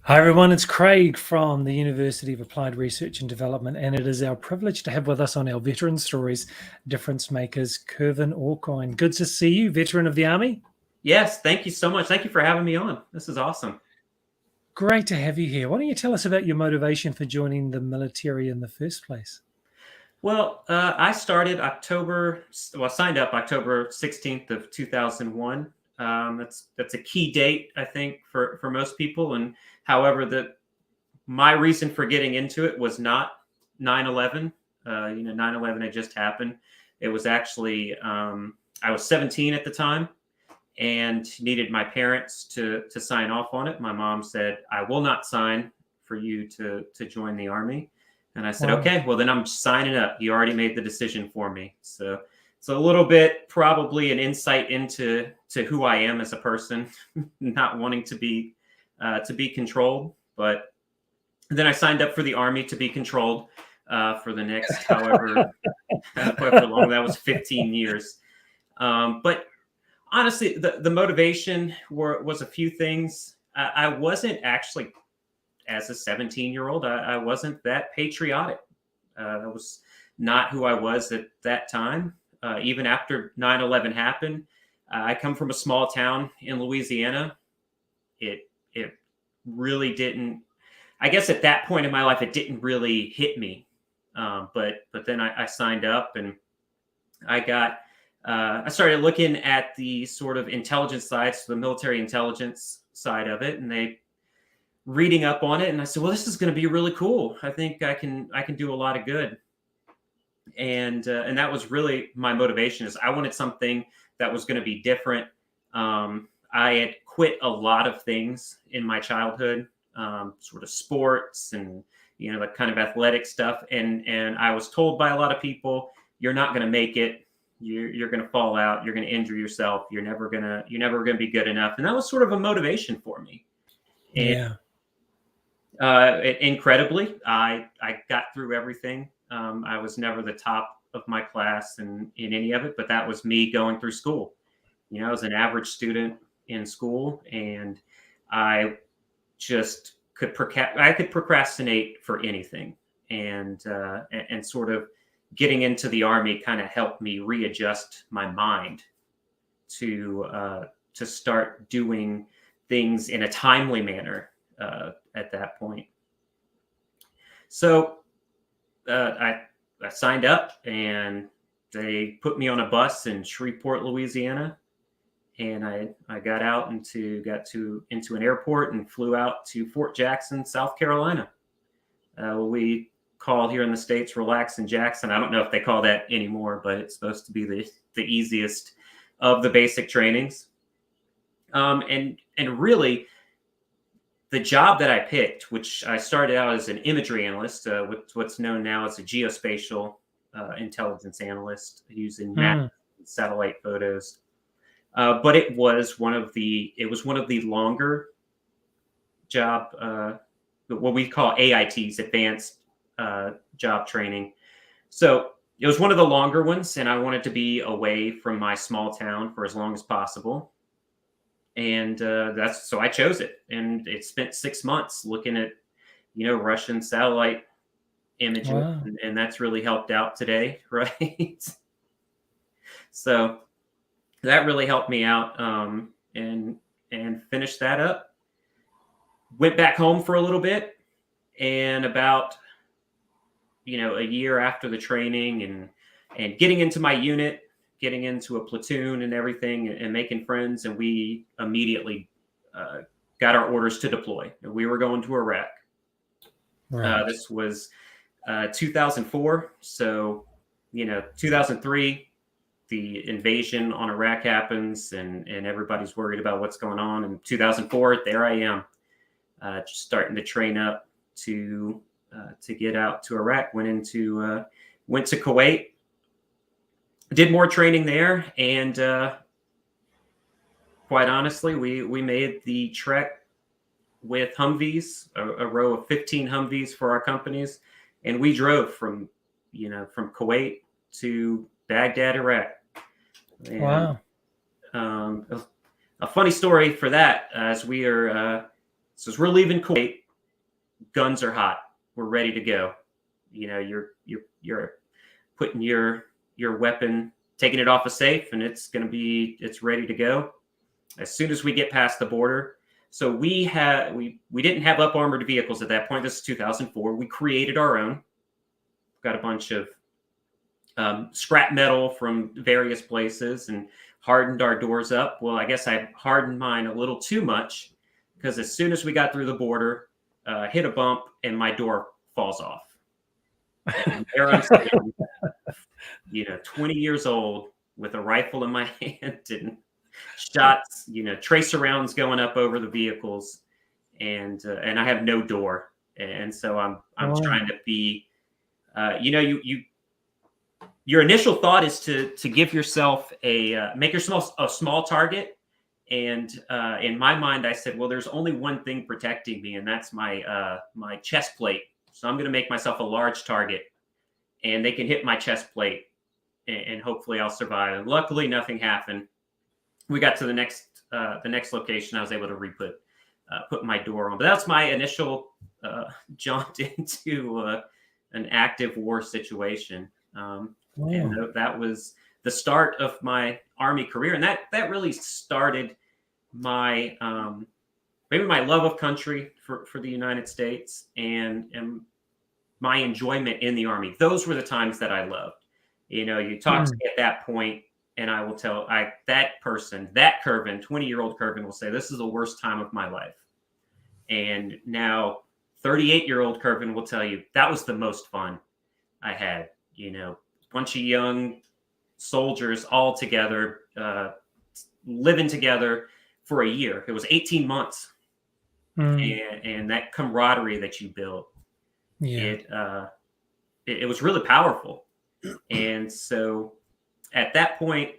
Hi everyone, it's Craig from the University of Applied Research and Development, and it is our privilege to have with us on our Veteran Stories Difference Makers, Kervin Aucoin. Good to see you, veteran of the Army. Yes, thank you so much. Thank you for having me on. This is awesome. Great to have you here. Why don't you tell us about your motivation for joining the military in the first place? Well, I started signed up October 16th of 2001. That's a key date, I think, for most people. And however, my reason for getting into it was not 9/11. 9/11 had just happened. It was actually I was 17 at the time and needed my parents to sign off on it. My mom said, "I will not sign for you to join the Army." And I said, Wow. "Okay, well then I'm signing up. You already made the decision for me." So it's a little bit probably an insight into who I am as a person, not wanting to be controlled. But then I signed up for the Army to be controlled for the next however long. That was 15 years. But honestly, the motivation was a few things. I wasn't actually, as a 17-year-old, I wasn't that patriotic. That was not who I was at that time. Even after 9/11 happened, I come from a small town in Louisiana. It really didn't. I guess at that point in my life, it didn't really hit me. But then I signed up and I got. I started looking at the sort of intelligence side, so the military intelligence side of it, and they reading up on it, and I said, "Well, this is going to be really cool. I think I can do a lot of good." And that was really my motivation. Is I wanted something that was going to be different. I had quit a lot of things in my childhood, sort of sports and that kind of athletic stuff, and I was told by a lot of people, "You're not going to make it. You're going to fall out. You're going to injure yourself. You're never gonna be good enough." And that was sort of a motivation for me. And Yeah. incredibly, I got through everything. I was never the top of my class in any of it, but that was me going through school. I was an average student in school, and I just I could procrastinate for anything, and sort of getting into the Army kind of helped me readjust my mind to start doing things in a timely manner at that point. So I signed up, and they put me on a bus in Shreveport, Louisiana, and I got out into an airport and flew out to Fort Jackson, South Carolina. We call here in the States Relaxin' Jackson. I don't know if they call that anymore, but it's supposed to be the easiest of the basic trainings. And really, the job that I picked, which I started out as an imagery analyst, what's known now as a geospatial intelligence analyst, using satellite photos. But it was one of the longer job, what we call AITs, advanced job training. So it was one of the longer ones, and I wanted to be away from my small town for as long as possible. And so I chose it, and it spent 6 months looking at Russian satellite images. Wow. And that's really helped out today, right? So that really helped me out, and finished that up. Went back home for a little bit, and about a year after the training and getting into my unit, getting into a platoon and everything, and making friends, and we immediately got our orders to deploy. We were going to Iraq. Right. This was 2004. So 2003, the invasion on Iraq happens, and everybody's worried about what's going on. In 2004, there I am, just starting to train up to get out to Iraq. Went to Kuwait, did more training there, and quite honestly, we made the trek with Humvees, a row of 15 Humvees for our companies, and we drove from Kuwait to Baghdad, Iraq. And, Wow. a funny story for that, as we're leaving Kuwait, guns are hot. We're ready to go. You're putting your weapon, taking it off a safe, and it's ready to go as soon as we get past the border. So we didn't have up armored vehicles at that point. This is 2004. We created our own. Got a bunch of scrap metal from various places and hardened our doors up. Well, I guess I hardened mine a little too much, because as soon as we got through the border, hit a bump and my door falls off. And there I'm standing, 20 years old with a rifle in my hand and shots, tracer rounds going up over the vehicles, and I have no door, and so I'm trying to be, your initial thought is to give yourself make yourself a small target, and in my mind I said, well, there's only one thing protecting me, and that's my my chest plate. So I'm going to make myself a large target, and they can hit my chest plate, and hopefully I'll survive. And luckily, nothing happened. We got to the next location. I was able to put my door on. But that's my initial jaunt into an active war situation. And that was the start of my Army career, and that really started my maybe my love of country for the United States, and my enjoyment in the Army. Those were the times that I loved. You talk to me at that point, and I will tell that Kervin, 20-year-old Kervin, will say, this is the worst time of my life. And now 38-year-old Kervin will tell you that was the most fun I had. Bunch of young soldiers all together, living together for a year. It was 18 months. And that camaraderie that you build, it was really powerful. And so at that point,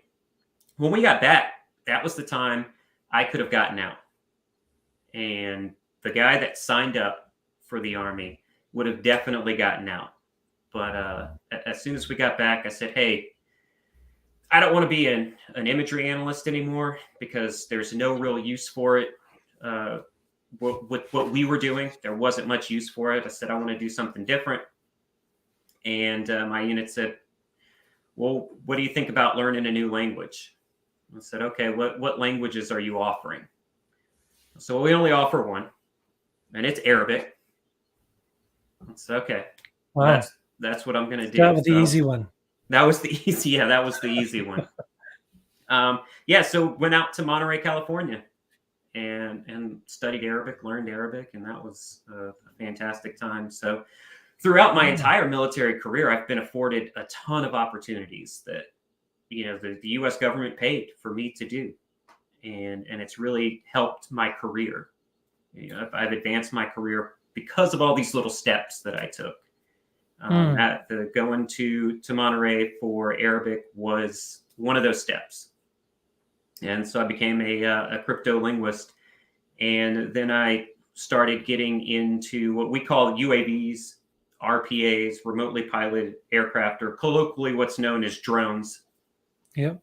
when we got back, that was the time I could have gotten out. And the guy that signed up for the Army would have definitely gotten out. But as soon as we got back, I said, hey, I don't want to be an imagery analyst anymore, because there's no real use for it. With what we were doing, there wasn't much use for it. I said, I want to do something different. And my unit said, well, what do you think about learning a new language? I said, okay, what languages are you offering? So we only offer one, and it's Arabic. I said, okay, wow. That's what I'm going to do. That was the easy one. That was the easy, that was the easy one. So went out to Monterey, California, and studied Arabic, learned Arabic, and that was a fantastic time. So throughout my entire military career, I've been afforded a ton of opportunities that, the U.S. government paid for me to do. And it's really helped my career. I've advanced my career because of all these little steps that I took. Going to Monterey for Arabic was one of those steps. And so I became a crypto linguist. And then I started getting into what we call UAVs, RPAs, remotely piloted aircraft, or colloquially what's known as drones. Yep.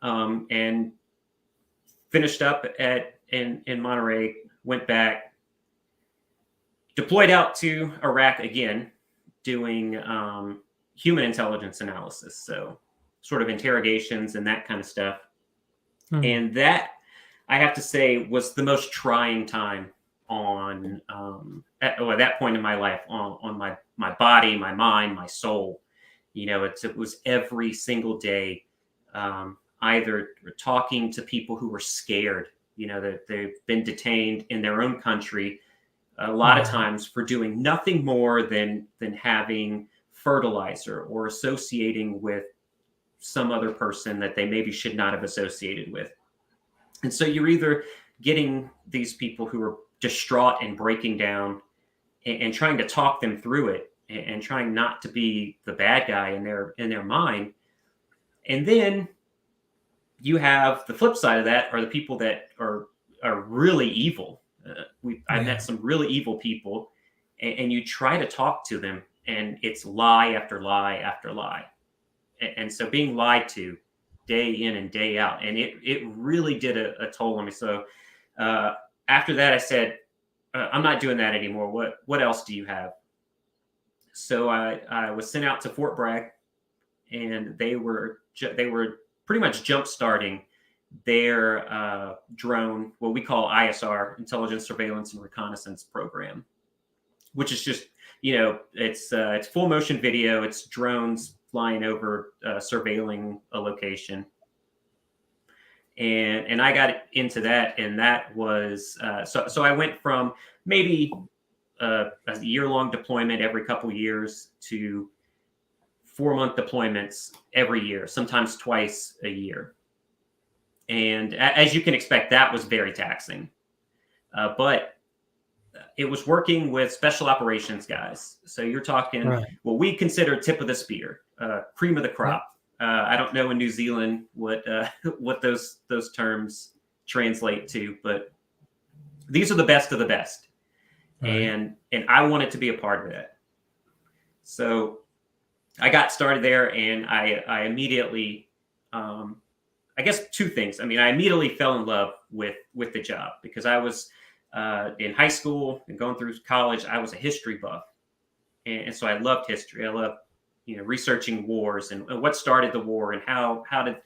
And finished up in Monterey, went back, deployed out to Iraq again, doing human intelligence analysis. So sort of interrogations and that kind of stuff. And that, I have to say, was the most trying time at that point in my life, on my body, my mind, my soul. It was every single day, either talking to people who were scared, that they've been detained in their own country, a lot of times for doing nothing more than having fertilizer or associating with some other person that they maybe should not have associated with. And so you're either getting these people who are distraught and breaking down, and trying to talk them through it, and trying not to be the bad guy in their mind. And then you have the flip side of that, are the people that are really evil. I've met some really evil people, and you try to talk to them, and it's lie after lie after lie. And so being lied to day in and day out, and it really did a toll on me. So after that, I said, I'm not doing that anymore. What else do you have? So I was sent out to Fort Bragg, and they were pretty much jump starting their drone, what we call ISR, Intelligence, Surveillance, and Reconnaissance program, which is just, it's full motion video. It's drones flying over, surveilling a location. And I got into that, and that was so I went from maybe a year-long deployment every couple years to 4-month deployments every year, sometimes twice a year. And as you can expect, that was very taxing. But it was working with special operations guys. So you're talking what we consider tip of the spear, cream of the crop. I don't know in New Zealand what those terms translate to, but these are the best of the best. And I wanted to be a part of that. So I got started there, and I immediately, I guess two things. I mean, I immediately fell in love with the job, because I was in high school and going through college. I was a history buff, and so I loved history. I loved researching wars and what started the war, and how did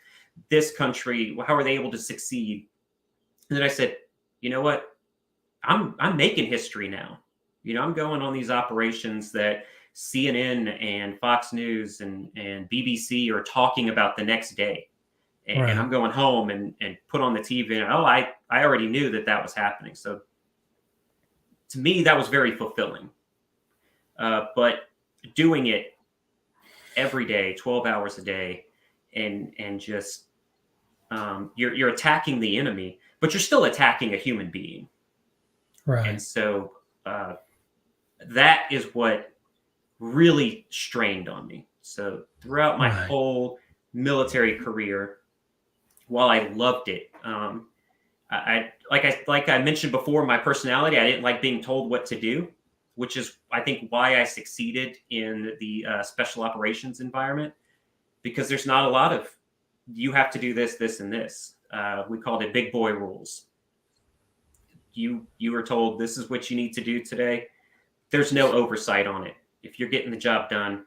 this country, how are they able to succeed? And then I said, you know what, I'm making history now. I'm going on these operations that CNN and Fox News and BBC are talking about the next day. And I'm going home and put on the TV, and I already knew that was happening. So to me, that was very fulfilling. But doing it every day, 12 hours a day, and just you're attacking the enemy, but you're still attacking a human being. And so that is what really strained on me. So throughout my whole military career, while I loved it, like I mentioned before, my personality, I didn't like being told what to do, which is, I think, why I succeeded in the special operations environment, because there's not a lot of, you have to do this, this, and this. We called it big boy rules. You were told this is what you need to do today. There's no oversight on it. If you're getting the job done,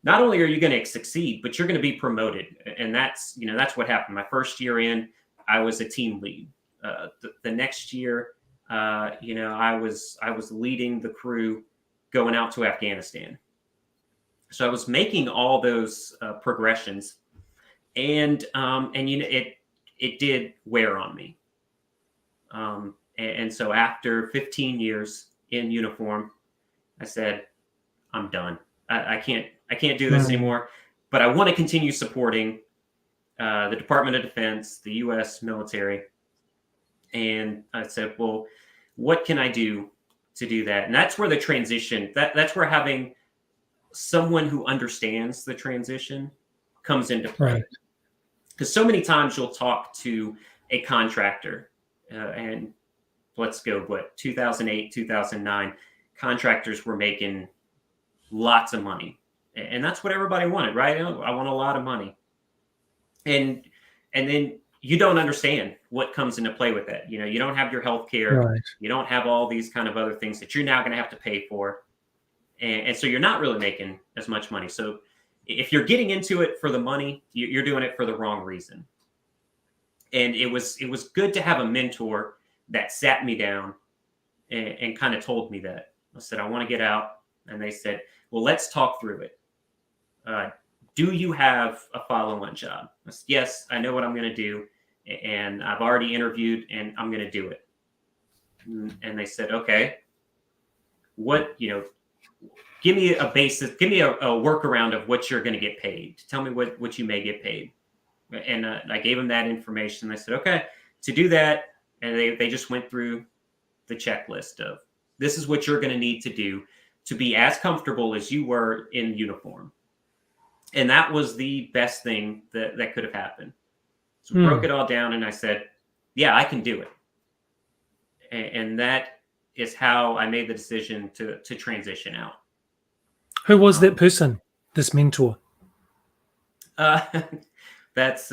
not only are you going to succeed, but you're going to be promoted. And that's what happened. My first year in, I was a team lead. The next year, I was leading the crew going out to Afghanistan. So I was making all those progressions, and it did wear on me. And so after 15 years in uniform, I said, I'm done. I can't do this anymore. But I want to continue supporting the Department of Defense, the U.S. military. And I said, well, what can I do to do that? And that's where the transition, that's where having someone who understands the transition comes into play. Because so many times you'll talk to a contractor, and let's go, 2008, 2009, contractors were making lots of money. And that's what everybody wanted, right? I want a lot of money. And then you don't understand what comes into play with that. You don't have your health care. You don't have all these kind of other things that you're now going to have to pay for. And so you're not really making as much money. So if you're getting into it for the money, you're doing it for the wrong reason. And it was good to have a mentor that sat me down and kind of told me that. I said, I want to get out. And they said, well, let's talk through it. Do you have a follow-on job? I said, yes, I know what I'm going to do. And I've already interviewed, and I'm going to do it. And they said, okay, give me a basis, give me a workaround of what you're going to get paid. Tell me what you may get paid. And I gave them that information. They said, okay, to do that. And they just went through the checklist of, this is what you're going to need to do to be as comfortable as you were in uniform. And that was the best thing that could have happened. So we broke it all down, and I said, yeah, I can do it. And that is how I made the decision to transition out. Who was that person, this mentor? That's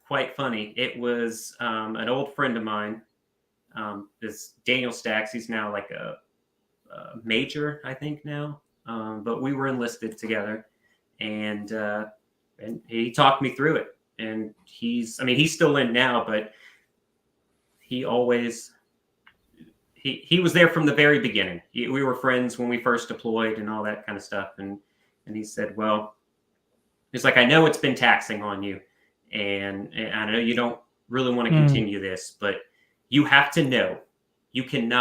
quite funny. It was an old friend of mine This Daniel Stacks, he's now like a major, I think now. But we were enlisted together, and he talked me through it. And he's still in now, but he always he was there from the very beginning. We were friends when we first deployed and all that kind of stuff. And he said, well, it's like, I know it's been taxing on you, and I know you don't really want to continue this, but you have to know you can't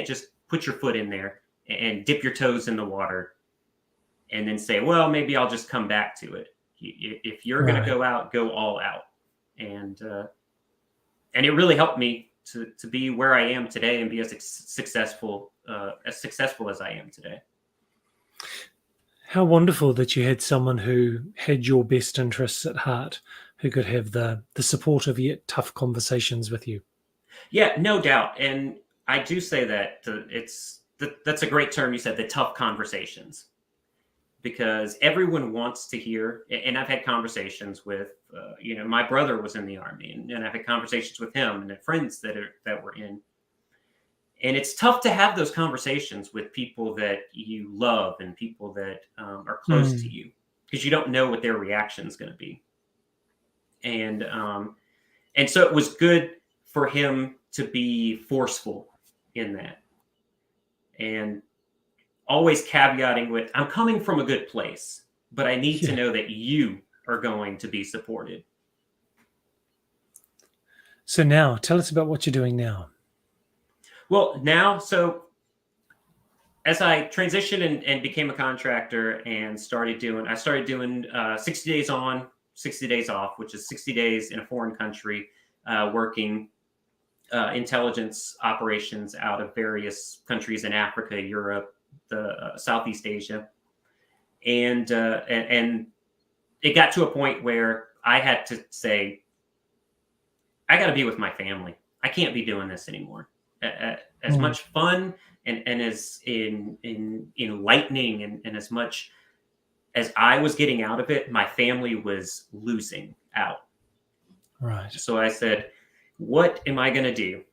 just put your foot in there and dip your toes in the water and then say, well, maybe I'll just come back to it. If you're going to go out, go all out. And it really helped me to be where I am today and be as successful as I am today. How wonderful that you had someone who had your best interests at heart, who could have the supportive yet tough conversations with you. Yeah, no doubt. And I do say that that's a great term you said, the tough conversations, because everyone wants to hear. And I've had conversations with, my brother was in the Army, and I've had conversations with him and friends that were in. And it's tough to have those conversations with people that you love and people that are close to you, because you don't know what their reaction is going to be. And so it was good for him to be forceful in that, and always caveating with, I'm coming from a good place, but I need to know that you are going to be supported. So now, tell us about what you're doing now. Well, now, so as I transitioned and became a contractor and started doing 60 days on, 60 days off, which is 60 days in a foreign country, working intelligence operations out of various countries in Africa, Europe, the Southeast Asia. And it got to a point where I had to say, I got to be with my family. I can't be doing this anymore. As much fun and as enlightening and as much as I was getting out of it, my family was losing out. Right. So I said, what am I going to do?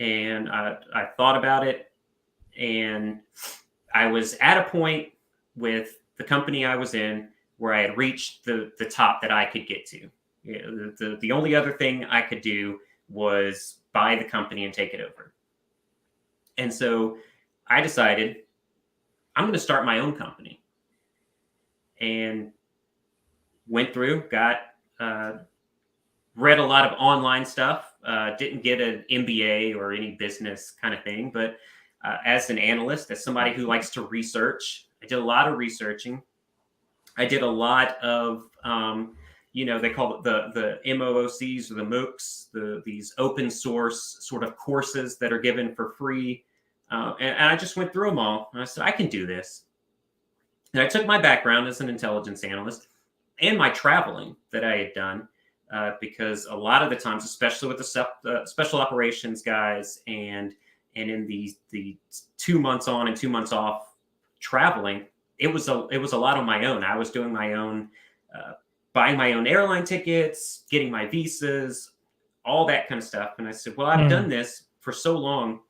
And I thought about it, and I was at a point with the company I was in where I had reached the top that I could get to. The only other thing I could do was buy the company and take it over. And so I decided I'm going to start my own company, and went through, read a lot of online stuff, didn't get an MBA or any business kind of thing, but as an analyst, as somebody who likes to research, I did a lot of researching. I did a lot of, they call it the MOOCs or the MOOCs, these open source sort of courses that are given for free. And I just went through them all, and I said, I can do this. And I took my background as an intelligence analyst and my traveling that I had done, because a lot of the times, especially with the special operations guys and in the 2 months on and 2 months off traveling, it was a lot on my own. I was doing my own, buying my own airline tickets, getting my visas, all that kind of stuff. And I said, well, I've done this for so long,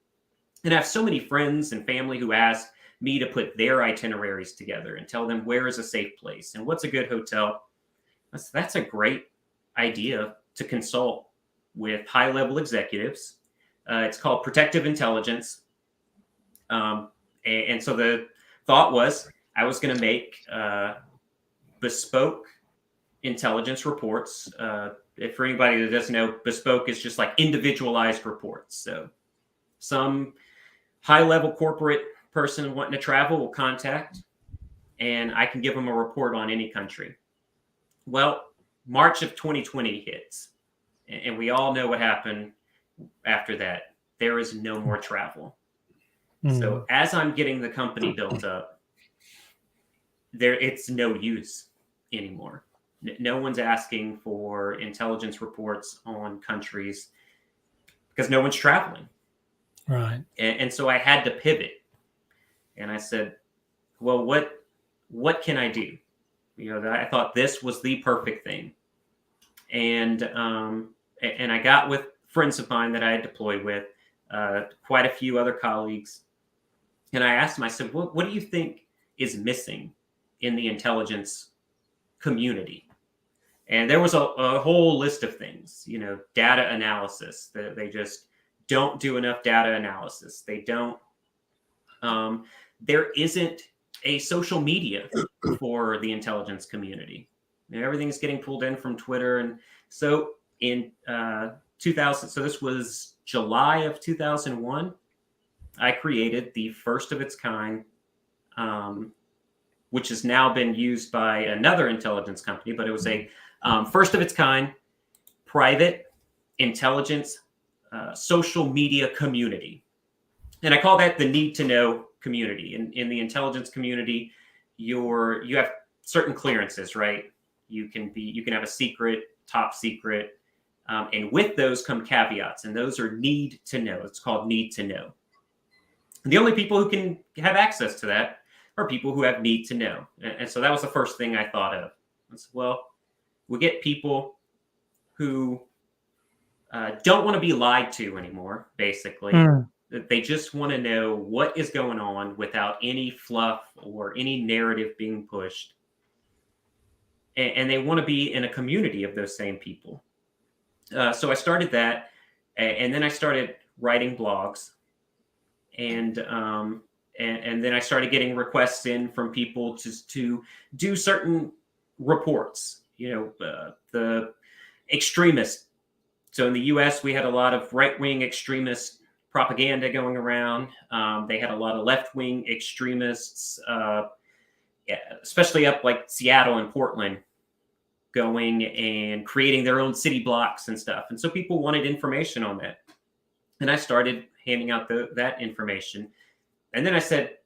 and I have so many friends and family who ask me to put their itineraries together and tell them where is a safe place and what's a good hotel. That's a great idea to consult with high-level executives. It's called protective intelligence. And so the thought was I was going to make bespoke intelligence reports. If for anybody that doesn't know, bespoke is just like individualized reports. So some high-level corporate person wanting to travel will contact, and I can give them a report on any country. Well, March of 2020 hits, and we all know what happened after that. There is no more travel. So as I'm getting the company built up, it's no use anymore. No one's asking for intelligence reports on countries because no one's traveling. Right. And so I had to pivot, and I said, well, what can I do? I thought this was the perfect thing. And I got with friends of mine that I had deployed with, quite a few other colleagues. And I asked them, I said, what do you think is missing in the intelligence community? And there was a whole list of things, data analysis. They just don't do enough data analysis. They don't, there isn't a social media for the intelligence community. Everything's getting pulled in from Twitter. And so in 2000, so this was July of 2001, I created the first of its kind, which has now been used by another intelligence company, but it was a first of its kind private intelligence social media community. And I call that the need to know community. In the intelligence community, you have certain clearances, right? You can have a secret, top secret, and with those come caveats, and those are need to know. It's called need to know. And the only people who can have access to that are people who have need to know. And so that was the first thing I thought of. I said, well, we get people who don't want to be lied to anymore, basically. They just want to know what is going on without any fluff or any narrative being pushed. And they want to be in a community of those same people. So I started that, and then I started writing blogs, and then I started getting requests in from people to do certain reports. The extremists. So in the U.S., we had a lot of right-wing extremist propaganda going around. They had a lot of left-wing extremists, especially up like Seattle and Portland, going and creating their own city blocks and stuff. And so people wanted information on that. And I started handing out that information. And then I said,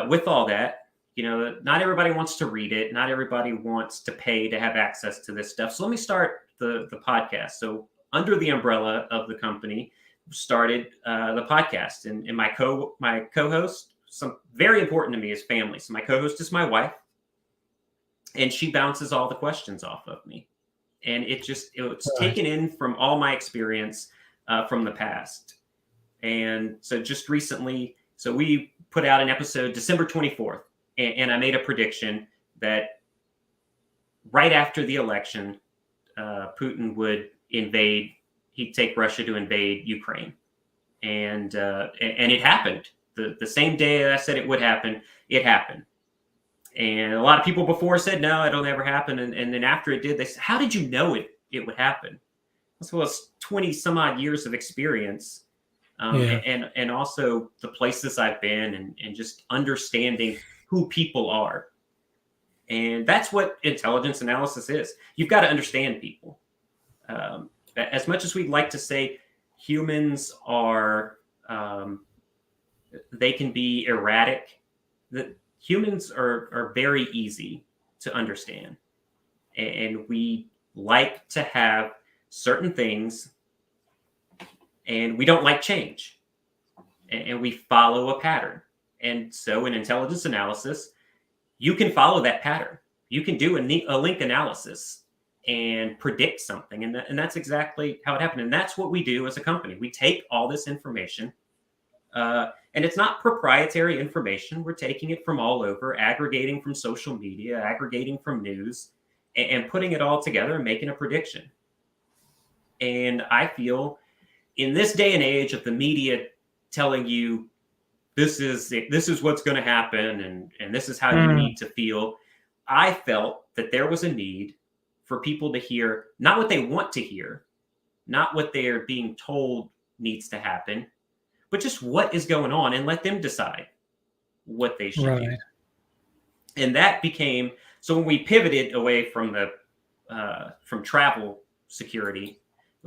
with all that, not everybody wants to read it. Not everybody wants to pay to have access to this stuff. So let me start the podcast. So under the umbrella of the company, started the podcast. And my co-host, some very important to me, is family. So my co-host is my wife. And she bounces all the questions off of me. And it's taken in from all my experience from the past. And so just recently, so we put out an episode December 24th, and I made a prediction that right after the election, Putin would invade, he'd take Russia to invade Ukraine. And it happened. The same day that I said it would happen, it happened. And a lot of people before said, no, it'll never happen. And then after it did, they said, how did you know it would happen? So it's 20 some odd years of experience. And also the places I've been and just understanding who people are. And that's what intelligence analysis is. You've got to understand people. As much as we'd like to say humans are, they can be erratic, humans are very easy to understand. And we like to have certain things, and we don't like change. And we follow a pattern. And so in intelligence analysis, you can follow that pattern. You can do a link analysis and predict something. And that's exactly how it happened. And that's what we do as a company. We take all this information, and it's not proprietary information. We're taking it from all over, aggregating from social media, aggregating from news, and putting it all together and making a prediction. And I feel in this day and age of the media telling you this is what's going to happen and this is how you need to feel, I felt that there was a need for people to hear not what they want to hear, not what they're being told needs to happen, but just what is going on, and let them decide what they should do. And that became, so when we pivoted away from from travel security,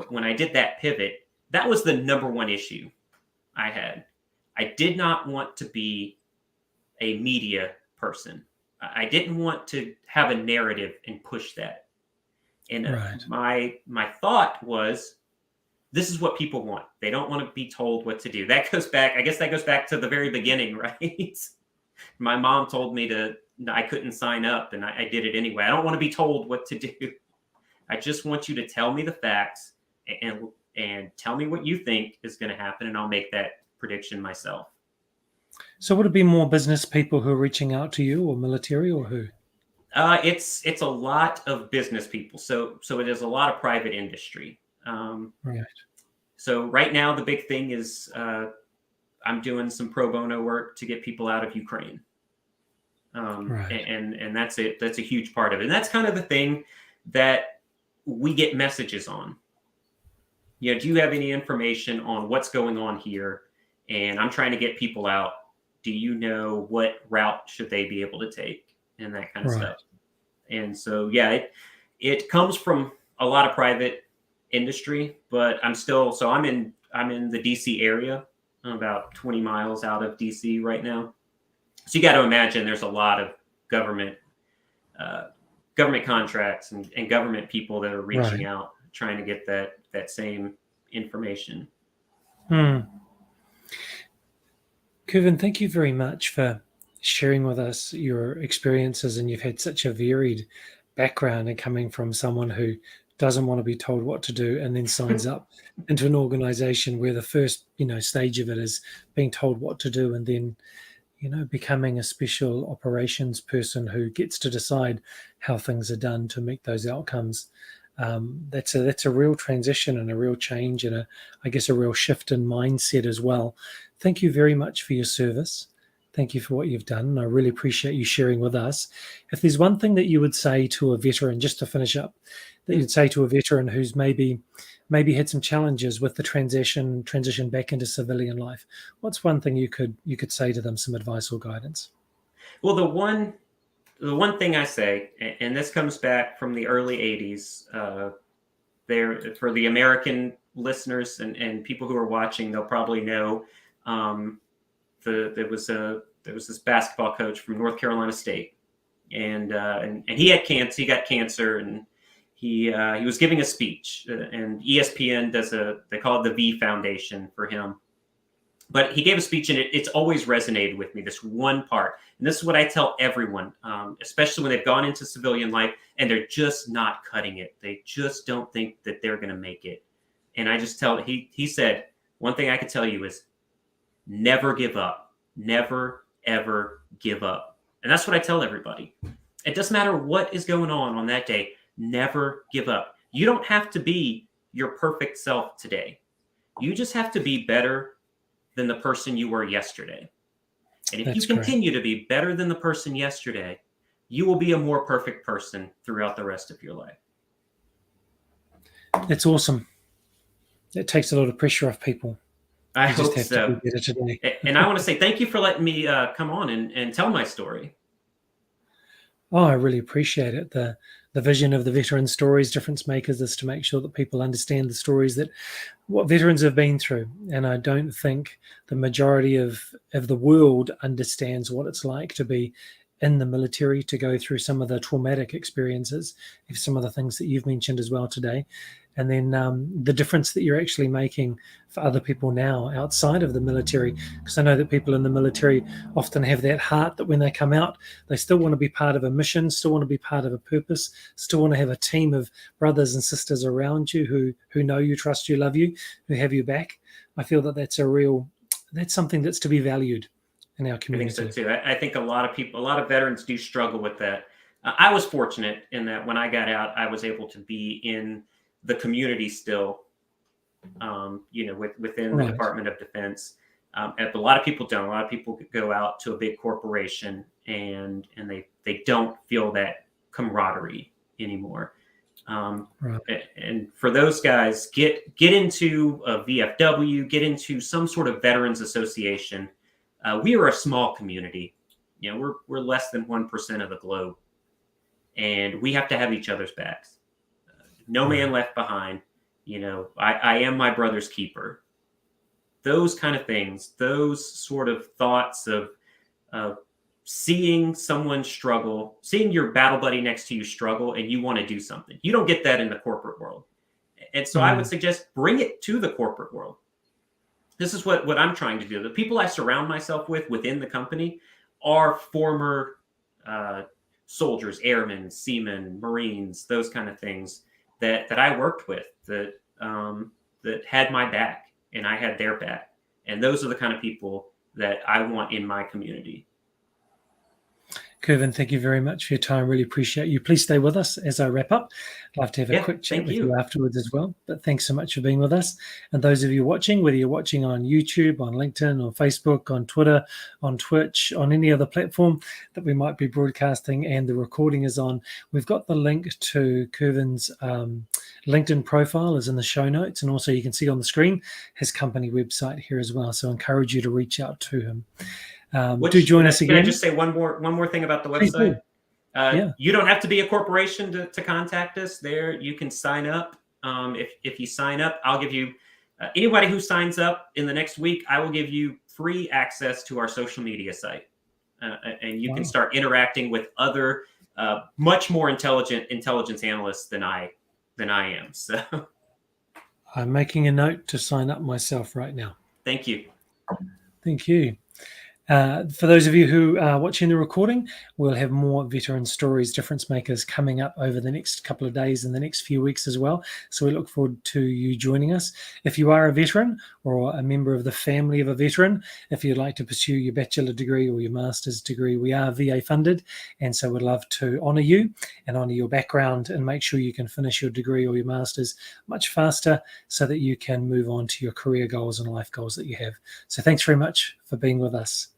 when I did that pivot, that was the number one issue I had. I did not want to be a media person. I didn't want to have a narrative and push that. And my thought was, this is what people want. They don't want to be told what to do. That goes back to the very beginning, right? My mom told me I couldn't sign up, and I did it anyway. I don't want to be told what to do. I just want you to tell me the facts and and tell me what you think is going to happen, and I'll make that prediction myself. So would it be more business people who are reaching out to you, or military, or who? It's a lot of business people. So it is a lot of private industry. Right. So right now the big thing is I'm doing some pro bono work to get people out of Ukraine. Right. And that's it. That's a huge part of it. And that's kind of the thing that we get messages on. You know, do you have any information on what's going on here? And I'm trying to get people out. Do you know what route should they be able to take, and that kind of Right. stuff? And so, yeah, it comes from a lot of private industry, but I'm in the DC area. I'm about 20 miles out of DC right now. So you got to imagine there's a lot of government contracts and government people that are reaching out, trying to get that same information. Kervin, thank you very much for sharing with us your experiences, and you've had such a varied background, and coming from someone who doesn't want to be told what to do and then signs up into an organization where the first stage of it is being told what to do, and then becoming a special operations person who gets to decide how things are done to meet those outcomes. That's a real transition and a real change, and I guess a real shift in mindset as well. Thank you very much for your service. Thank you for what you've done. And I really appreciate you sharing with us. If there's one thing that you would say to a veteran, just to finish up, that you'd say to a veteran who's maybe had some challenges with the transition back into civilian life, what's one thing you could say to them, some advice or guidance? Well, the one thing I say, and this comes back from the early 80s, there for the American listeners and people who are watching, they'll probably know there was this basketball coach from North Carolina State, and he had cancer. He got cancer, and he was giving a speech, and ESPN they call it the V Foundation for him. But he gave a speech, and it's always resonated with me, this one part. And this is what I tell everyone, especially when they've gone into civilian life and they're just not cutting it. They just don't think that they're going to make it. And I just he said, one thing I could tell you is never give up. Never, ever give up. And that's what I tell everybody. It doesn't matter what is going on that day. Never give up. You don't have to be your perfect self today. You just have to be better than the person you were yesterday. And if you continue to be better than the person yesterday, you will be a more perfect person throughout the rest of your life. That's awesome. It takes a lot of pressure off people. I hope so. To be better today. And I want to say thank you for letting me come on and tell my story. Oh, I really appreciate it. The vision of the Veteran Stories Difference Makers is to make sure that people understand the stories that what veterans have been through. And I don't think the majority of the world understands what it's like to be in the military, to go through some of the traumatic experiences, some of the things that you've mentioned as well today. And then the difference that you're actually making for other people now outside of the military. Because I know that people in the military often have that heart that when they come out, they still want to be part of a mission, still want to be part of a purpose, still want to have a team of brothers and sisters around you who know you, trust you, love you, who have your back. I feel that that's something that's to be valued in our community. I think so too. I think a lot of veterans do struggle with that. I was fortunate in that when I got out, I was able to be in the community still, within the Department of Defense. But a lot of people don't. A lot of people go out to a big corporation and they don't feel that camaraderie anymore. And for those guys, get into a VFW, get into some sort of veterans association. We are a small community. We're less than 1% of the globe, and we have to have each other's backs. No man left behind. I am my brother's keeper. Those kind of things, those sort of thoughts of seeing someone struggle, seeing your battle buddy next to you struggle, and you want to do something. You don't get that in the corporate world. And so I would suggest bring it to the corporate world. This is what I'm trying to do. The people I surround myself with within the company are former soldiers, airmen, seamen, Marines, those kind of things that I worked with, that that had my back and I had their back. And those are the kind of people that I want in my community. Kervin, thank you very much for your time. Really appreciate you. Please stay with us as I wrap up. I'd love to have a quick chat with you afterwards as well. But thanks so much for being with us. And those of you watching, whether you're watching on YouTube, on LinkedIn, on Facebook, on Twitter, on Twitch, on any other platform that we might be broadcasting and the recording is on, we've got the link to Kervin's LinkedIn profile is in the show notes. And also you can see on the screen his company website here as well. So I encourage you to reach out to him. Do join us again. Can I just say one more thing about the website? You don't have to be a corporation to contact us. There, you can sign up. If you sign up, I'll give you anybody who signs up in the next week. I will give you free access to our social media site, and you can start interacting with other much more intelligence analysts than I am. So, I'm making a note to sign up myself right now. Thank you. Thank you. For those of you who are watching the recording, we'll have more veteran stories, difference makers coming up over the next couple of days and the next few weeks as well. So we look forward to you joining us. If you are a veteran or a member of the family of a veteran, if you'd like to pursue your bachelor degree or your master's degree, we are VA funded. And so we'd love to honour you and honour your background and make sure you can finish your degree or your master's much faster so that you can move on to your career goals and life goals that you have. So thanks very much for being with us.